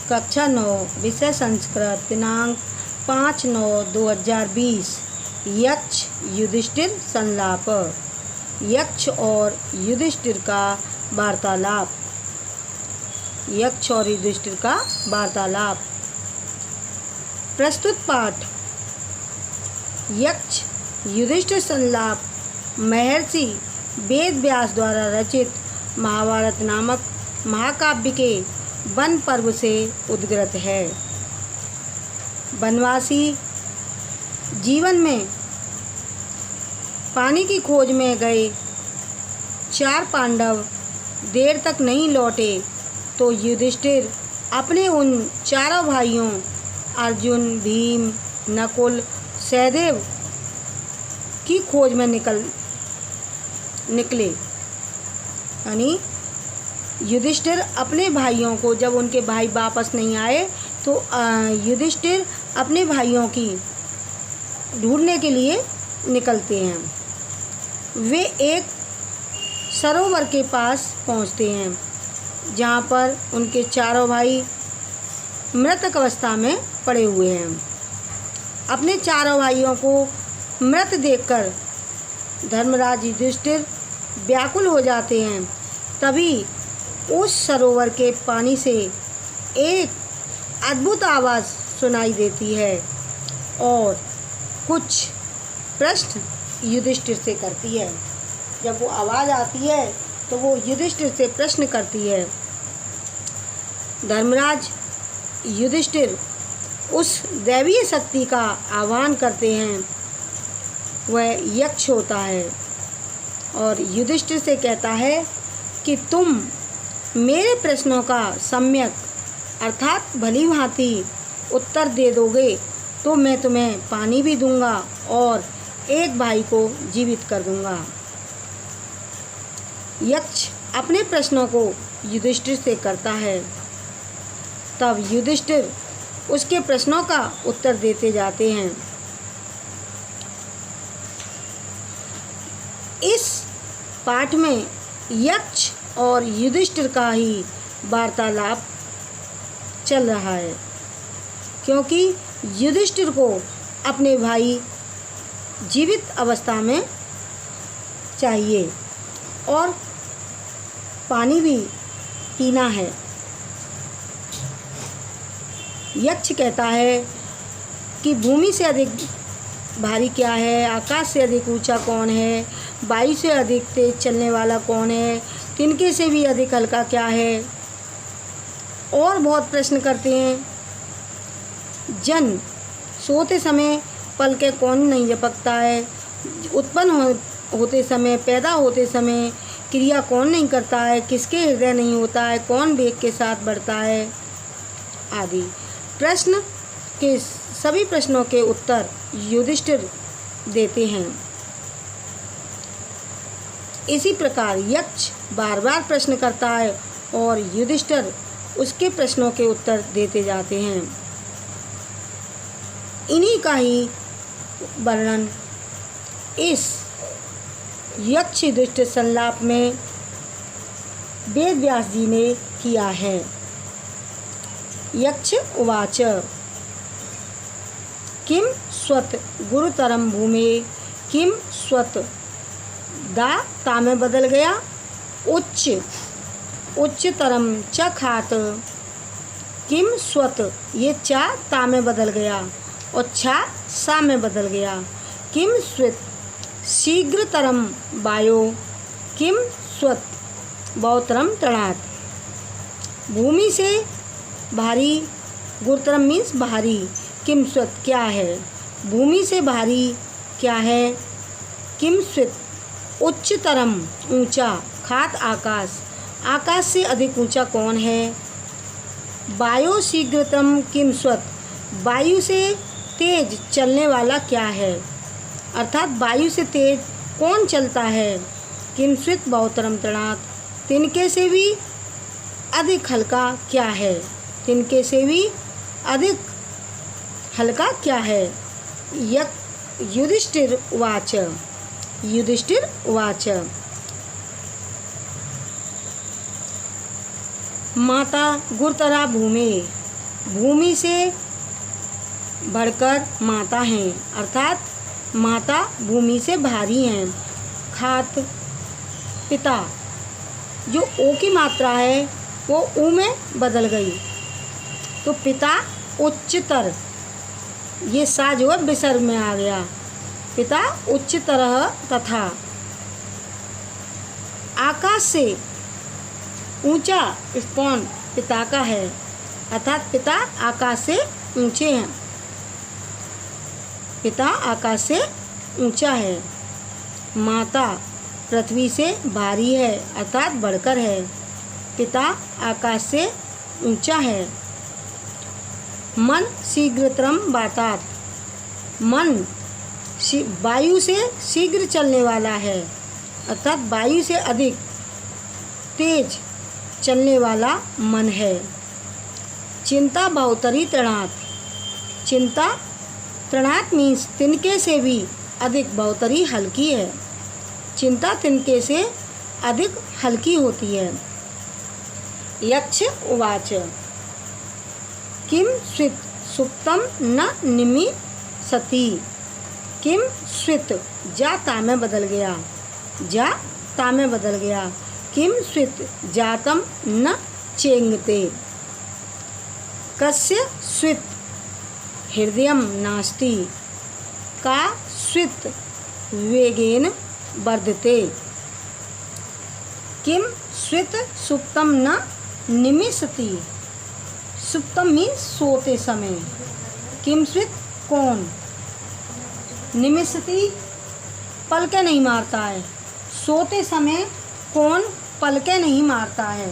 कक्षा 9 विषय संस्कृत दिनांक 5/9/2020। यक्ष युधिष्ठिर संलाप। यक्ष और युधिष्ठिर का वार्तालाप। यक्ष और युधिष्ठिर का वार्तालाप। प्रस्तुत पाठ यक्ष युधिष्ठिर संलाप महर्षि वेद व्यास द्वारा रचित महाभारत नामक महाकाव्य के वन पर्व से उद्गृत है। वनवासी जीवन में पानी की खोज में गए 4 पांडव देर तक नहीं लौटे तो युधिष्ठिर अपने उन चारों भाइयों अर्जुन, भीम, नकुल, सहदेव की खोज में निकले। यानी युधिष्ठिर अपने भाइयों को, जब उनके भाई वापस नहीं आए तो युधिष्ठिर अपने भाइयों की ढूंढने के लिए निकलते हैं। वे एक सरोवर के पास पहुंचते हैं जहां पर उनके चारों भाई मृतक अवस्था में पड़े हुए हैं। अपने चारों भाइयों को मृत देखकर धर्मराज युधिष्ठिर व्याकुल हो जाते हैं। तभी उस सरोवर के पानी से एक अद्भुत आवाज़ सुनाई देती है और कुछ प्रश्न युधिष्ठिर से करती है। जब वो आवाज़ आती है तो वो युधिष्ठिर से प्रश्न करती है। धर्मराज युधिष्ठिर उस दैवीय शक्ति का आह्वान करते हैं। वह यक्ष होता है और युधिष्ठिर से कहता है कि तुम मेरे प्रश्नों का सम्यक अर्थात भली भांति उत्तर दे दोगे तो मैं तुम्हें पानी भी दूंगा और एक भाई को जीवित कर दूंगा। यक्ष अपने प्रश्नों को युधिष्ठिर से करता है। तब युधिष्ठिर उसके प्रश्नों का उत्तर देते जाते हैं। इस पाठ में यक्ष और युधिष्ठिर का ही वार्तालाप चल रहा है, क्योंकि युधिष्ठिर को अपने भाई जीवित अवस्था में चाहिए और पानी भी पीना है। यक्ष कहता है कि भूमि से अधिक भारी क्या है, आकाश से अधिक ऊंचा कौन है, वायु से अधिक तेज चलने वाला कौन है, तिनके से भी अधिक हल्का क्या है, और बहुत प्रश्न करते हैं। जन सोते समय पलके कौन नहीं झपकता है, उत्पन्न होते समय, पैदा होते समय क्रिया कौन नहीं करता है, किसके हृदय नहीं होता है, कौन वेग के साथ बढ़ता है आदि प्रश्न के सभी प्रश्नों के उत्तर युधिष्ठिर देते हैं। इसी प्रकार यक्ष बार बार प्रश्न करता है और युधिष्ठिर उसके प्रश्नों के उत्तर देते जाते हैं। इन्हीं का ही वर्णन इस यक्ष युधिष्ठिर संलाप में वेद व्यास जी ने किया है। यक्ष उवाच किम स्वत गुरुतरम भूमे किम स्वत दा ता में बदल गया, उच्चतरम च खात किम स्वत, ये चा ता में बदल गया और छा सा में बदल गया। किम स्वित शीघ्रतरम वायो किम स्वत बहुतरम तृणात्। भूमि से भारी, गुरुतरम मीन्स भारी, किम स्वित क्या है, भूमि से भारी क्या है, किम स्वित उच्चतरम ऊंचा, खात आकाश, आकाश से अधिक ऊंचा कौन है, वायु शीघ्रतम किम स्वत, वायु से तेज चलने वाला क्या है, अर्थात वायु से तेज कौन चलता है, किम स्वित बहुतरम तृणात्, तिनके से भी अधिक हल्का क्या है, तिनके से भी अधिक हल्का क्या है। युधिष्ठिर उवाच, युधिष्ठिर उवाच माता गुरुतरा भूमे भूमि से बढ़कर माता हैं, अर्थात माता भूमि से भारी हैं। खात पिता, जो ओ की मात्रा है वो ऊ में बदल गई, तो पिता उच्चतर, ये सा जो है विसर्ग में आ गया। पिता उच्चतर तथा, आकाश से ऊंचा स्थान पिता का है, अर्थात पिता आकाश से ऊंचे हैं, पिता आकाश से ऊंचा है। माता पृथ्वी से भारी है, अर्थात बढ़कर है, पिता आकाश से ऊंचा है। मन शीघ्रतरम वातात, मन वायु से शीघ्र चलने वाला है, अर्थात वायु से अधिक तेज चलने वाला मन है। चिंता बहुतरी तृणात, चिंता तृणात मीन्स तिनके से भी अधिक बहुतरी हल्की है, चिंता तिनके से अधिक हल्की होती है। यक्ष उवाच किम स्वित सुप्तम न निमिषति, किम स्वित जा ता में बदल गया, जा ता में बदल गया। किम स्वित जातम न चेंगते, कस्य स्वित हृदयम नास्ति, का स्वित वेगेन वर्धते। किम स्वित सुप्तम न निमिषति, सुप्तम मीन्स सोते समय, किम स्वित कौन, निमिषति पलके नहीं मारता है, सोते समय कौन पलके नहीं मारता है,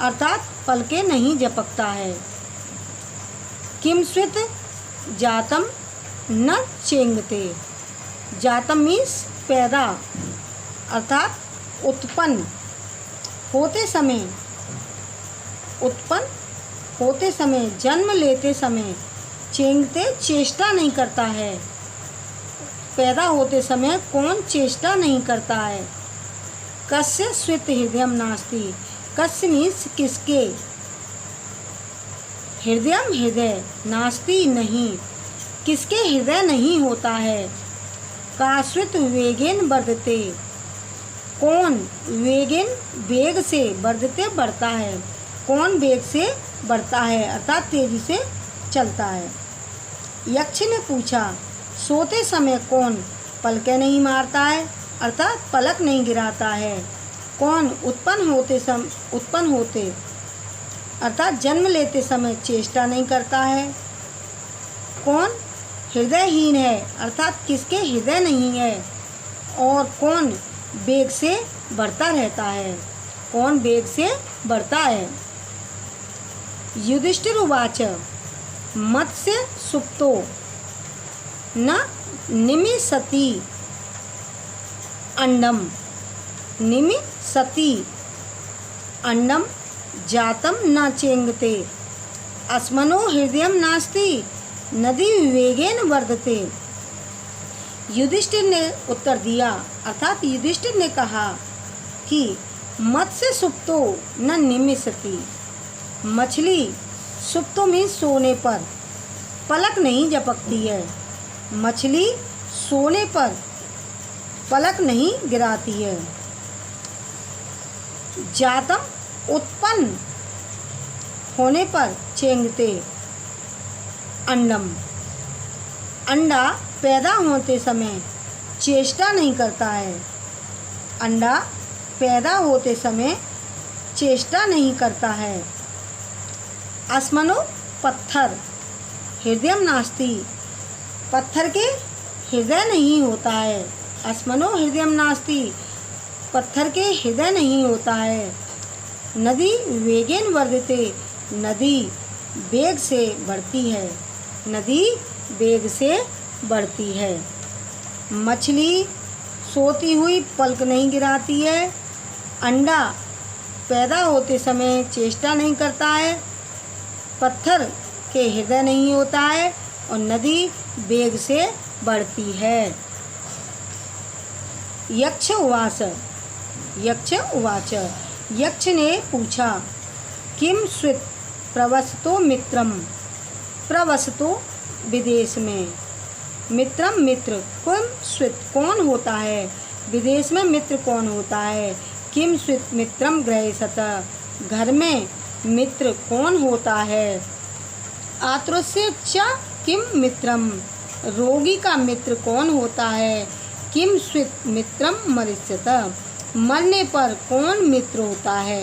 अर्थात पलके नहीं झपकता है। किम स्वित जातम न चेंगते, जातम मीन्स पैदा, अर्थात उत्पन्न होते समय, उत्पन्न होते समय, जन्म लेते समय, चेंगते चेष्टा नहीं करता है, पैदा होते समय कौन चेष्टा नहीं करता है। कस्य स्वित हृदयम नास्ति, कस्य मीन्स किसके, हृदयम हृदय, नास्ति नहीं, किसके हृदय नहीं होता है। काश्वित वेगेन वर्धते, कौन वेगेन वेग से, वर्धते बढ़ता है, कौन वेग से बढ़ता है, अर्थात तेजी से चलता है। यक्ष ने पूछा सोते समय कौन पलकें नहीं मारता है, अर्थात पलक नहीं गिराता है। कौन उत्पन्न होते अर्थात जन्म लेते समय चेष्टा नहीं करता है। कौन हृदयहीन है, अर्थात किसके हृदय नहीं है। और कौन वेग से बढ़ता रहता है, कौन वेग से बढ़ता है। युधिष्ठिर उवाच मत्स्य सुप्तो न निमिषति अंडम, निमिषति अंडम जातम न चेंगते, अस्मनो हृदयम नास्ति नदी वेगेन वर्धते। युधिष्ठिर ने उत्तर दिया, अर्थात युधिष्ठिर ने कहा कि मत्स्य सुप्तो न निमिषति, मछली सुप्तो में सोने पर पलक नहीं झपकती है, मछली सोने पर पलक नहीं गिराती है। जातम उत्पन्न होने पर चेंगते, अंडम अंडा पैदा होते समय चेष्टा नहीं करता है, अंडा पैदा होते समय चेष्टा नहीं करता है। आसमनो पत्थर हृदयम नास्ति, पत्थर के हृदय नहीं होता है। आसमनो हृदयम नास्ति, पत्थर के हृदय नहीं होता है। नदी वेगेन वर्धते, नदी वेग से बढ़ती है, नदी वेग से बढ़ती है। मछली सोती हुई पलक नहीं गिराती है, अंडा पैदा होते समय चेष्टा नहीं करता है, पत्थर के हृदय नहीं होता है और नदी वेग से बढ़ती है। यक्ष उवाच, यक्ष उवाच, यक्ष ने पूछा किम स्वित प्रवसतो मित्रम, प्रवसतो विदेश में। मित्रम मित्र किम स्वित कौन होता है, विदेश में मित्र कौन होता है। किम स्वित मित्रम गृहसत घर में मित्र कौन होता है। आतुरस्य च किम मित्रम रोगी का मित्र कौन होता है। किम स्वित मित्रम मरिष्यत मरने पर कौन मित्र होता है।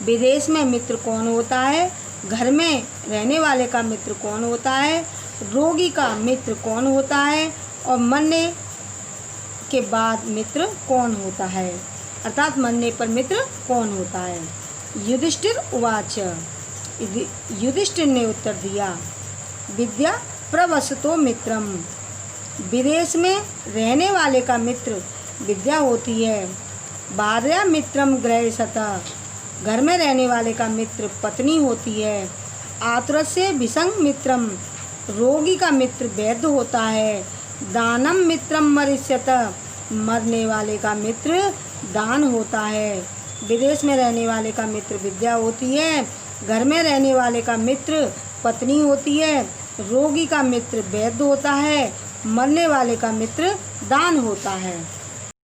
विदेश में मित्र कौन होता है, घर में रहने वाले का मित्र कौन होता है, रोगी का मित्र कौन होता है और मरने के बाद मित्र कौन होता है, अर्थात मरने पर मित्र कौन होता है। युधिष्ठिर उवाच युधिष्ठिर ने उत्तर दिया विद्या प्रवसतो मित्रम विदेश में रहने वाले का मित्र विद्या होती है। भार्या मित्रम गृहसत घर में रहने वाले का मित्र पत्नी होती है। आतुरस्य विसंग मित्रम रोगी का मित्र वैद्य होता है। दानम मित्रम मरिष्यत मरने वाले का मित्र दान होता है। विदेश में रहने वाले का मित्र विद्या होती है, घर में रहने वाले का मित्र पत्नी होती है, रोगी का मित्र वैद्य होता है, मरने वाले का मित्र दान होता है।